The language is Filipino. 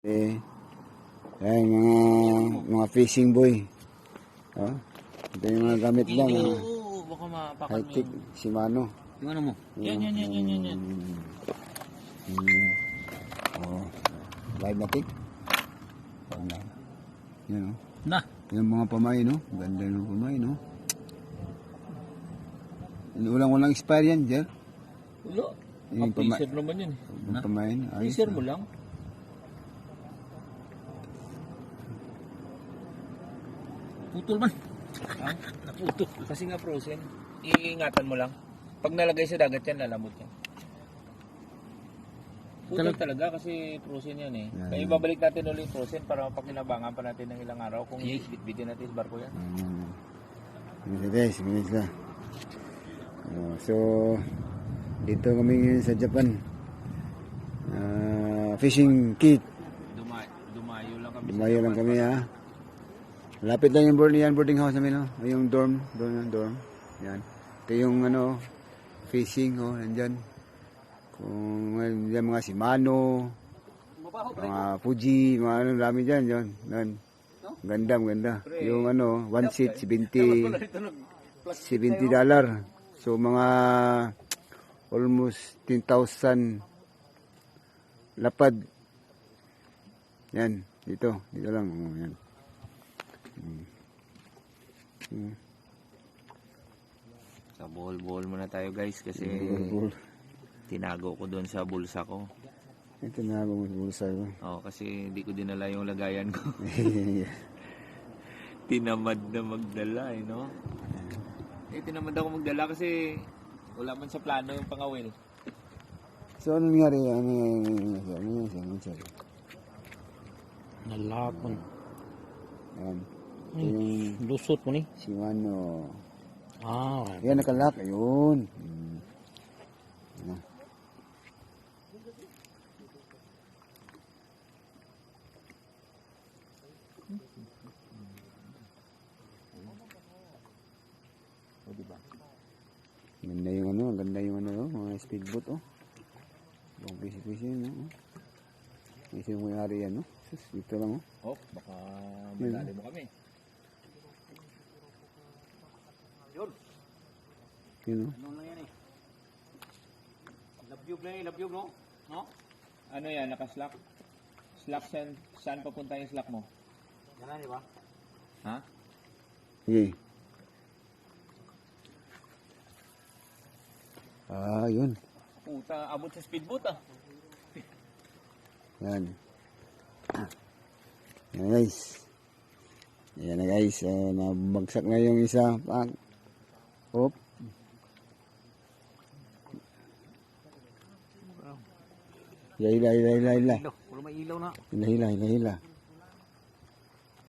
Ayan, mga fishing boy. Oh, ito yung mga gamit lang. Oo, baka mapakan mo High-tech, yun. Shimano. Yung ano mo? Yan. Oh, live na tick. Yan o. Na. Yung mga pamay, no? Ganda ng pamay, no? Walang expire yan, Jer. Wala. Yung Freezer naman yun. Yung pamay, ayos. Freezer mo lang. Putol man. Ha? Naputol. Kasi nga frozen. Iingatan mo lang. Pag nalagay sa dagat yan, lalamot yan. Putol talaga kasi frozen yan eh. Kaya ibabalik natin ulit frozen para mapakinabangan pa natin ng ilang araw kung bitbitin natin sa barko yan. Guys, na. So, dito kami ngayon sa Japan. Fishing kit. Dumayo lang kami ha. Lapit lang yung boarding house namin, no? Yung dorm. Yan. Ito yung fishing, nandyan. Kung yan mga Shimano, mga Fuji, mga dami dyan, yun. Ganda. Yung 1 seat, $70. So mga almost 10,000 lapad. Yan, dito lang. Yan. Sa bohol muna tayo guys kasi tinago ko doon sa bulsa ko. Ito na ako sa bulsa ko. Oo, kasi hindi ko dinala yung lagayan ko. Tinamad na magdala no? Tinamad ako magdala kasi wala man sa plano yung pangawil. So ano nangyari? Ano Nalapon. Yan. Lusot mo ni? Shimano. Okay. Yan, nakalak. Ayun. O, diba? Ganda yung mga speedboat, Long fishing, Ito yung may-ari yan, Sus, dito lang, Baka madali mo kami. Yun. Ano na yan Labyog, no? No? Ano yan, naka-slack? Slack saan papunta yung slack mo? Yan di ba? Ha? Sige. Yun. Puta, abot sa speedboat Yan. Yan guys. Yan na guys. Nabagsak na yung isa. Hop. Hila. Wala may ilaw na. Hila.